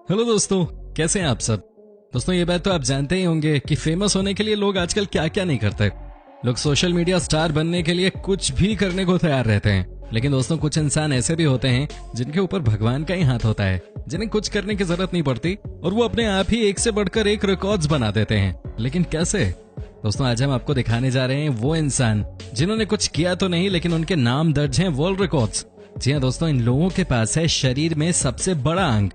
Hello दोस्तों, कैसे हैं आप सब। दोस्तों ये बात तो आप जानते ही होंगे कि फेमस होने के लिए लोग आजकल क्या क्या नहीं करते। लोग सोशल मीडिया स्टार बनने के लिए कुछ भी करने को तैयार रहते हैं। लेकिन दोस्तों कुछ इंसान ऐसे भी होते हैं जिनके ऊपर भगवान का ही हाथ होता है, जिन्हें कुछ करने की जरूरत नहीं पड़ती और वो अपने आप ही एक से बढ़कर एक रिकॉर्ड्स बना देते हैं। लेकिन कैसे? दोस्तों आज हम आपको दिखाने जा रहे हैं वो इंसान जिन्होंने कुछ किया तो नहीं, लेकिन उनके नाम दर्ज हैं वर्ल्ड रिकॉर्ड्स। जी हाँ दोस्तों, इन लोगों के पास है शरीर में सबसे बड़ा अंग।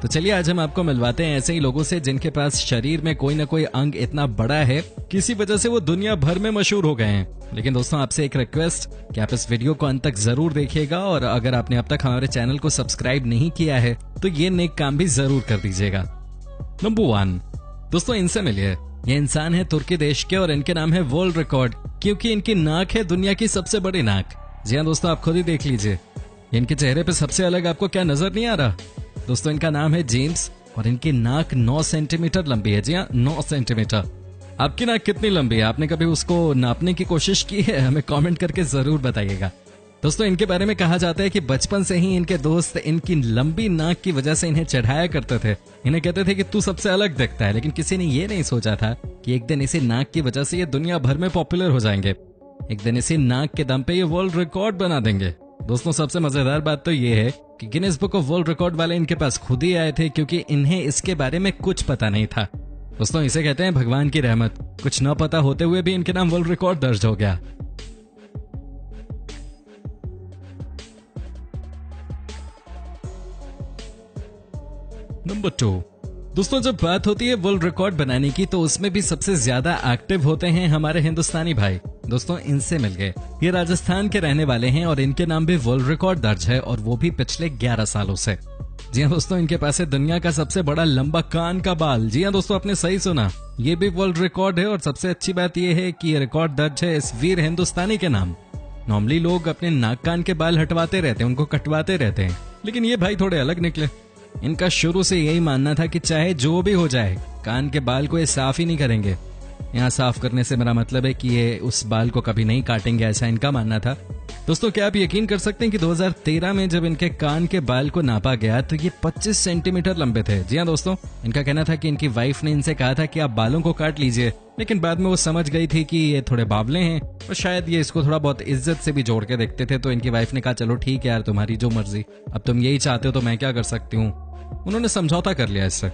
तो चलिए आज हम आपको मिलवाते हैं ऐसे ही लोगों से जिनके पास शरीर में कोई ना कोई अंग इतना बड़ा है, किसी वजह से वो दुनिया भर में मशहूर हो गए हैं। लेकिन दोस्तों आपसे एक रिक्वेस्ट कि आप इस वीडियो को अंत तक जरूर देखिएगा और अगर आपने अब तक हमारे चैनल को सब्सक्राइब नहीं किया है तो ये नेक काम भी जरूर कर दीजिएगा। नंबर 1 दोस्तों, इनसे मिलिए। ये इंसान है तुर्की देश के और इनके नाम है वर्ल्ड रिकॉर्ड, क्योंकि इनकी नाक है दुनिया की सबसे बड़ी नाक। जी हाँ दोस्तों, आप खुद ही देख लीजिए इनके चेहरे पे सबसे अलग आपको क्या नजर नहीं आ रहा। दोस्तों इनका नाम है जेम्स और इनकी नाक 9 सेंटीमीटर लंबी है। जी हाँ, 9 सेंटीमीटर। आपकी नाक कितनी लंबी है? आपने कभी उसको नापने की कोशिश की है? हमें कमेंट करके जरूर बताइएगा। दोस्तों इनके बारे में कहा जाता है कि बचपन से ही इनके दोस्त इनकी लंबी नाक की वजह से इन्हें चढ़ाया करते थे। इन्हें कहते थे कि तू सबसे अलग दिखता है, लेकिन किसी ने ये नहीं सोचा था कि एक दिन इसी नाक की वजह से ये दुनिया भर में पॉपुलर हो जाएंगे। एक दिन इसी नाक के दम पे ये वर्ल्ड रिकॉर्ड बना देंगे। दोस्तों सबसे मजेदार बात तो ये है कि Guinness book of world record वाले इनके पास खुद ही आए थे, क्योंकि इन्हें इसके बारे में कुछ पता नहीं था। दोस्तों इसे कहते हैं भगवान की रहमत। कुछ न पता होते हुए भी इनके नाम वर्ल्ड रिकॉर्ड दर्ज हो गया। नंबर 2 दोस्तों, जब बात होती है वर्ल्ड रिकॉर्ड बनाने की तो उसमें भी सबसे ज्यादा एक्टिव होते हैं हमारे हिंदुस्तानी भाई। दोस्तों इनसे मिल गए। ये राजस्थान के रहने वाले हैं और इनके नाम भी वर्ल्ड रिकॉर्ड दर्ज है, और वो भी पिछले 11 सालों से। जी हाँ दोस्तों, इनके पास है दुनिया का सबसे बड़ा लंबा कान का बाल। जी हाँ दोस्तों, आपने सही सुना, ये भी वर्ल्ड रिकॉर्ड है। और सबसे अच्छी बात यह है कि ये रिकॉर्ड दर्ज है इस वीर हिंदुस्तानी के नाम। नॉर्मली लोग अपने नाक कान के बाल हटवाते रहते हैं, उनको कटवाते रहते हैं, लेकिन ये भाई थोड़े अलग निकले। इनका शुरू से यही मानना था कि चाहे जो भी हो जाए कान के बाल को ये साफ ही नहीं करेंगे। यहाँ साफ करने से मेरा मतलब है कि ये उस बाल को कभी नहीं काटेंगे, ऐसा इनका मानना था। दोस्तों क्या आप यकीन कर सकते हैं कि 2013 में जब इनके कान के बाल को नापा गया तो ये 25 सेंटीमीटर लंबे थे। जी हाँ दोस्तों, इनका कहना था कि इनकी वाइफ ने इनसे कहा था कि आप बालों को काट लीजिए, लेकिन बाद में वो समझ गई थी कि ये थोड़े बावले हैं और शायद ये इसको थोड़ा बहुत इज्जत से भी जोड़ के देखते थे। तो इनकी वाइफ ने कहा चलो ठीक है यार, तुम्हारी जो मर्जी, अब तुम यही चाहते हो तो मैं क्या कर सकती हूँ। उन्होंने समझौता कर लिया इससे।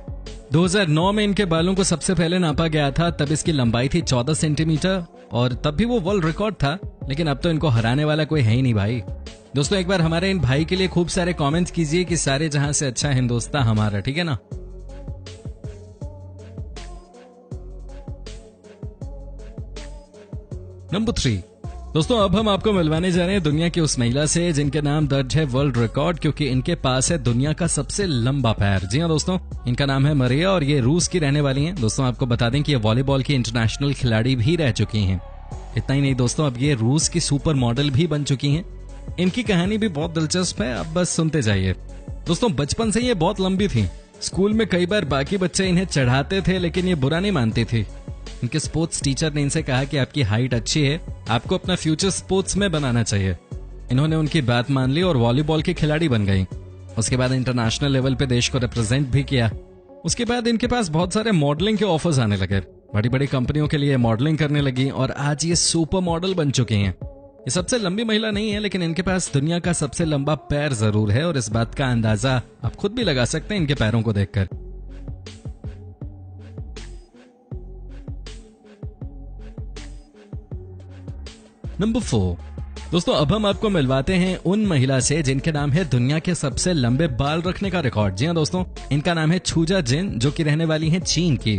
2009 में इनके बालों को सबसे पहले नापा गया था, तब इसकी लंबाई थी 14 सेंटीमीटर और तब भी वो वर्ल्ड रिकॉर्ड था। लेकिन अब तो इनको हराने वाला कोई है ही नहीं भाई। दोस्तों एक बार हमारे इन भाई के लिए खूब सारे कमेंट्स कीजिए कि सारे जहां से अच्छा हिंदुस्तान हमारा, ठीक है ना। नंबर 3 दोस्तों, अब हम आपको मिलवाने जा रहे हैं दुनिया की उस महिला से जिनके नाम दर्ज है वर्ल्ड रिकॉर्ड, क्योंकि इनके पास है दुनिया का सबसे लंबा पैर। जी हाँ दोस्तों, इनका नाम है मरिया और ये रूस की रहने वाली हैं। दोस्तों आपको बता दें कि ये वॉलीबॉल की इंटरनेशनल खिलाड़ी भी रह चुकी हैं। इतना ही नहीं दोस्तों, अब ये रूस की सुपर मॉडल भी बन चुकी हैं। इनकी कहानी भी बहुत दिलचस्प है, अब बस सुनते जाइए। दोस्तों बचपन से ये बहुत लंबी थी। स्कूल में कई बार बाकी बच्चे इन्हें चढ़ाते थे, लेकिन ये बुरा नहीं मानती थी। इनके स्पोर्ट्स टीचर ने इनसे कहा कि आपकी हाइट अच्छी है, आपको अपना फ्यूचर स्पोर्ट्स में बनाना चाहिए। इन्होंने उनकी बात मान ली और वॉलीबॉल की खिलाड़ी बन गई। उसके बाद इंटरनेशनल लेवल पे देश को रिप्रेजेंट भी किया। उसके बाद इनके पास बहुत सारे मॉडलिंग के ऑफर्स आने लगे। बड़ी बड़ी कंपनियों के लिए मॉडलिंग करने लगी और आज ये सुपर मॉडल बन चुकी हैं। ये सबसे लंबी महिला नहीं है, लेकिन इनके पास दुनिया का सबसे लंबा पैर जरूर है, और इस बात का अंदाजा आप खुद भी लगा सकते हैं इनके पैरों को देखकर। नंबर 4 दोस्तों, अब हम आपको मिलवाते हैं उन महिला से जिनके नाम है दुनिया के सबसे लंबे बाल रखने का रिकॉर्ड। जी हाँ दोस्तों, इनका नाम है छूजा जिन, जो कि रहने वाली हैं चीन की।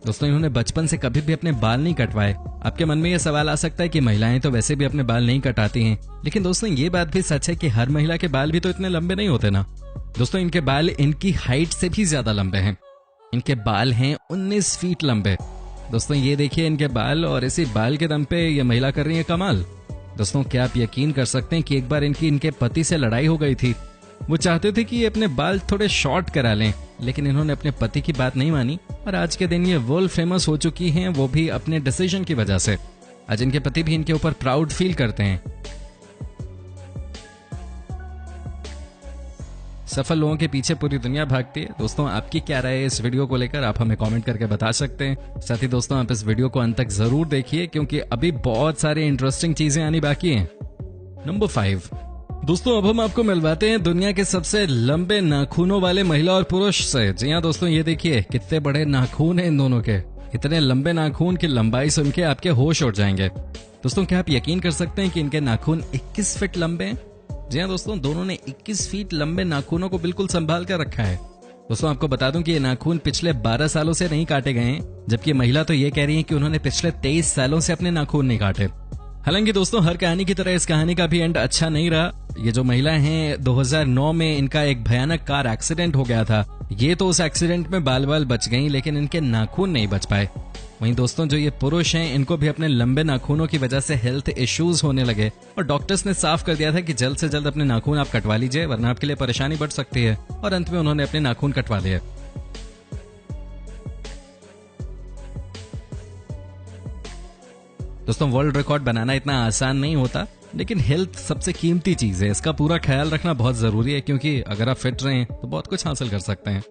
दोस्तों इन्होंने बचपन से कभी भी अपने बाल नहीं कटवाए। आपके मन में यह सवाल आ सकता है कि महिलाएं तो वैसे भी अपने बाल नहीं कटाती हैं, लेकिन दोस्तों ये बात भी सच है कि हर महिला के बाल भी तो इतने लंबे नहीं होते ना। दोस्तों इनके बाल इनकी हाइट से भी ज्यादा लंबे हैं। इनके बाल हैं 19 फीट लंबे। दोस्तों ये देखिए इनके बाल, और इसी बाल के दम पे ये महिला कर रही है कमाल। दोस्तों क्या आप यकीन कर सकते हैं कि एक बार इनके पति से लड़ाई हो गई थी। वो चाहते थे कि ये अपने बाल थोड़े शॉर्ट करा लें, लेकिन इन्होंने अपने पति की बात नहीं मानी और आज के दिन ये वर्ल्ड फेमस हो चुकी हैं, वो भी अपने डिसीजन की वजह से। आज इनके पति भी इनके ऊपर प्राउड फील करते हैं। सफल लोगों के पीछे पूरी दुनिया भागती है। दोस्तों आपकी क्या राय है इस वीडियो को लेकर, आप हमें कमेंट करके बता सकते हैं। साथ ही दोस्तों आप इस वीडियो को अंत तक जरूर देखिए क्योंकि अभी बहुत सारी इंटरेस्टिंग चीजें आनी बाकी हैं। नंबर 5 दोस्तों अब हम आपको मिलवाते हैं दुनिया के सबसे लंबे नाखूनों वाले महिला और पुरुष से। जी हाँ दोस्तों, ये देखिए कितने बड़े नाखून हैं इन दोनों के। इतने लंबे नाखून की लंबाई सुन के आपके होश उड़ जाएंगे। दोस्तों क्या आप यकीन कर सकते हैं कि इनके नाखून 21 फीट लंबे हैं? जी हाँ दोस्तों, दोनों ने 21 फीट लंबे नाखूनों को बिल्कुल संभाल कर रखा है। दोस्तों आपको बता दूं कि ये नाखून पिछले 12 सालों से नहीं काटे गए हैं, जबकि महिला तो ये कह रही है कि उन्होंने पिछले 23 सालों से अपने नाखून नहीं काटे। हालांकि दोस्तों हर कहानी की तरह इस कहानी का भी एंड अच्छा नहीं रहा। ये जो महिला हैं 2009 में इनका एक भयानक कार एक्सीडेंट हो गया था। ये तो उस एक्सीडेंट में बाल बाल बच गई, लेकिन इनके नाखून नहीं बच पाए। वहीं दोस्तों जो ये पुरुष हैं इनको भी अपने लंबे नाखूनों की वजह से हेल्थ इश्यूज होने लगे और डॉक्टर्स ने साफ कर दिया था कि जल्द से जल्द अपने नाखून आप कटवा लीजिए, वरना आपके लिए परेशानी बढ़ सकती है। और अंत में उन्होंने अपने नाखून कटवा लिए। दोस्तों वर्ल्ड रिकॉर्ड बनाना इतना आसान नहीं होता, लेकिन हेल्थ सबसे कीमती चीज है। इसका पूरा ख्याल रखना बहुत जरूरी है क्योंकि अगर आप फिट रहें तो बहुत कुछ हासिल कर सकते हैं।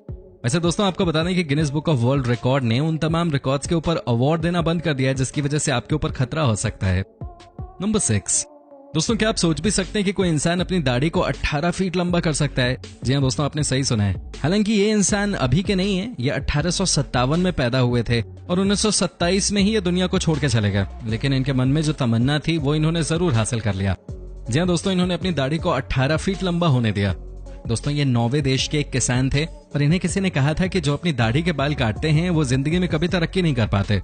वैसे दोस्तों आपको बता दें कि Guinness book of world record ने उन तमाम रिकॉर्ड्स के ऊपर अवार्ड देना बंद कर दिया है जिसकी वजह से आपके ऊपर खतरा हो सकता है। नंबर 6 दोस्तों क्या आप सोच भी सकते हैं कि कोई इंसान अपनी दाढ़ी को 18 फीट लंबा कर सकता है? जी हाँ दोस्तों, आपने सही सुना है। हालांकि ये इंसान अभी के नहीं है, ये 1857 में पैदा हुए थे और 1927 में ही ये दुनिया को छोड़ के चले गए। लेकिन इनके मन में जो तमन्ना थी वो इन्होंने जरूर हासिल कर लिया। जी हाँ दोस्तों, इन्होंने अपनी दाढ़ी को 18 फीट लंबा होने दिया। दोस्तों ये नॉर्वे देश के एक किसान थे और इन्हें किसी ने कहा था कि जो अपनी दाढ़ी के बाल काटते हैं वो जिंदगी में कभी तरक्की नहीं कर पाते।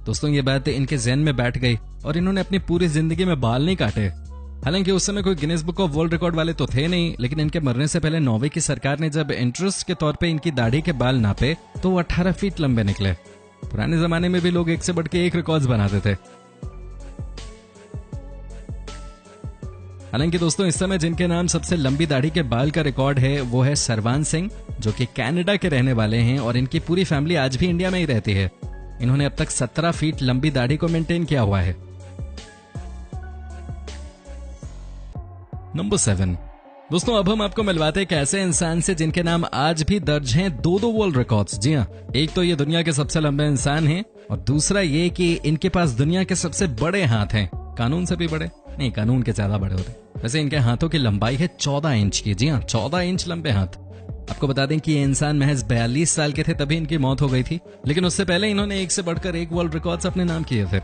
दोस्तों ये बात इनके ज़हन में बैठ गई और इन्होंने अपनी पूरी जिंदगी में बाल नहीं काटे। हालांकि उस समय कोई Guinness book of world record वाले तो थे नहीं, लेकिन इनके मरने से पहले नॉर्वे की सरकार ने जब इंटरेस्ट के तौर पे इनकी दाढ़ी के बाल नापे तो वो 18 फीट लंबे निकले। पुराने जमाने में भी लोग एक से बढ़ के एक रिकॉर्ड्स बनाते थे। हालांकि दोस्तों इस समय जिनके नाम सबसे लंबी दाढ़ी के बाल का रिकॉर्ड है वो है सरवान सिंह, जो कि कनाडा के रहने वाले हैं और इनकी पूरी फैमिली आज भी इंडिया में ही रहती है। इन्होंने अब तक 17 फीट लंबी दाढ़ी को मेंटेन किया हुआ है। नंबर 7 दोस्तों अब हम आपको मिलवाते हैं एक ऐसे इंसान से जिनके नाम आज भी दर्ज हैं 2 वर्ल्ड रिकॉर्ड्स। जी हाँ, एक तो ये दुनिया के सबसे लंबे इंसान हैं और दूसरा ये कि इनके पास दुनिया के सबसे बड़े हाथ हैं। कानून से भी बड़े नहीं, कानून के ज्यादा बड़े होते। वैसे इनके हाथों की लंबाई है 14 इंच की। जी हाँ, 14 इंच लंबे हाथ। आपको बता दें कि ये इंसान महज 42 साल के थे तभी इनकी मौत हो गई थी, लेकिन उससे पहले इन्होंने एक से बढ़कर एक वर्ल्ड रिकॉर्ड्स अपने नाम किए थे।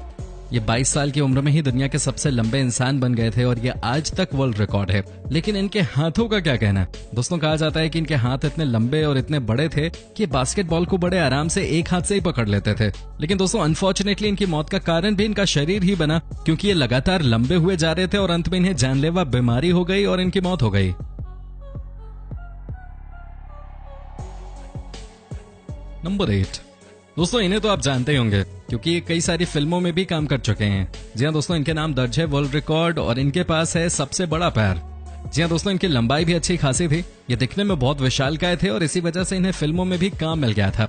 ये 22 साल की उम्र में ही दुनिया के सबसे लंबे इंसान बन गए थे और ये आज तक वर्ल्ड रिकॉर्ड है। लेकिन इनके हाथों का क्या कहना है? दोस्तों कहा जाता है कि इनके हाथ इतने लंबे और इतने बड़े थे कि बास्केटबॉल को बड़े आराम से एक हाथ से ही पकड़ लेते थे। लेकिन दोस्तों अनफॉर्चुनेटली इनकी मौत का कारण भी इनका शरीर ही बना, क्योंकि ये लगातार लंबे हुए जा रहे थे और अंत में इन्हें जानलेवा बीमारी हो गई और इनकी मौत हो गई। नंबर 8 दोस्तों इन्हें तो आप जानते ही होंगे क्योंकि ये कई सारी फिल्मों में भी काम कर चुके हैं। जी हाँ दोस्तों, इनके नाम दर्ज है वर्ल्ड रिकॉर्ड और इनके पास है सबसे बड़ा पैर। जी हाँ दोस्तों, इनकी लंबाई भी अच्छी खासी थी। ये दिखने में बहुत विशालकाय थे और इसी वजह से इन्हें फिल्मों में भी काम मिल गया था।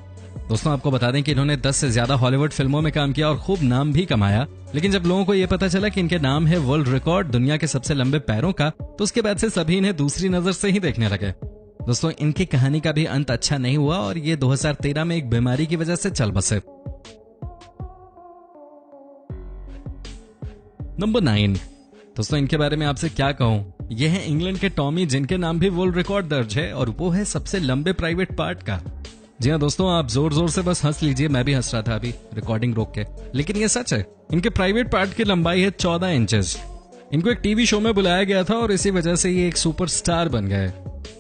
दोस्तों आपको बता दें कि इन्होंने 10 से ज्यादा हॉलीवुड फिल्मों में काम किया और खूब नाम भी कमाया। लेकिन जब लोगों को ये पता चला कि इनके नाम है वर्ल्ड रिकॉर्ड दुनिया के सबसे लंबे पैरों का, तो उसके बाद से सभी इन्हें दूसरी नजर से ही देखने लगे। दोस्तों इनकी कहानी का भी अंत अच्छा नहीं हुआ और ये 2013 में एक बीमारी की वजह से चल बसे। नंबर 9 दोस्तों इनके बारे में आपसे क्या कहूं, ये है इंग्लैंड के टॉमी, जिनके नाम भी वर्ल्ड रिकॉर्ड दर्ज है और वो है सबसे लंबे प्राइवेट पार्ट का। जी हाँ दोस्तों, आप जोर जोर से बस हंस लीजिए, मैं भी हंस रहा था अभी रिकॉर्डिंग रोक के, लेकिन ये सच है। इनके प्राइवेट पार्ट की लंबाई है 14 इंचेस। इनको एक टीवी शो में बुलाया गया था और इसी वजह से ये एक सुपरस्टार बन गए।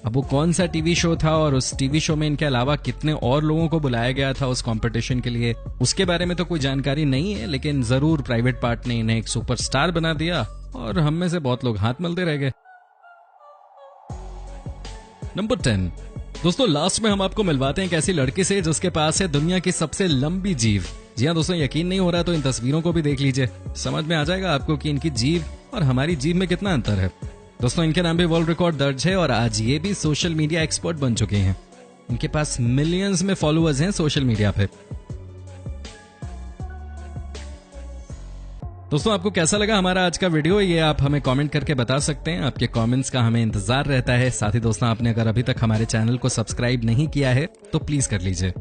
अब वो कौन सा टीवी शो था और उस टीवी शो में इनके अलावा कितने और लोगों को बुलाया गया था उस कंपटीशन के लिए, उसके बारे में तो कोई जानकारी नहीं है, लेकिन जरूर प्राइवेट पार्ट ने इन्हें एक सुपरस्टार बना दिया और हम में से बहुत लोग हाथ मलते रह गए। नंबर 10 दोस्तों लास्ट में हम आपको मिलवाते हैं एक ऐसी लड़की से जिसके पास है दुनिया की सबसे लंबी जीभ। जी हाँ दोस्तों, यकीन नहीं हो रहा तो इन तस्वीरों को भी देख लीजिए, समझ में आ जाएगा आपको कि इनकी जीभ और हमारी जीभ में कितना अंतर है। दोस्तों इनके नाम भी वर्ल्ड रिकॉर्ड दर्ज है और आज ये भी सोशल मीडिया एक्सपर्ट बन चुके हैं। इनके पास मिलियंस में फॉलोअर्स हैं सोशल मीडिया पे। दोस्तों आपको कैसा लगा हमारा आज का वीडियो, ये आप हमें कमेंट करके बता सकते हैं। आपके कमेंट्स का हमें इंतजार रहता है। साथ ही दोस्तों आपने अगर अभी तक हमारे चैनल को सब्सक्राइब नहीं किया है तो प्लीज कर लीजिए।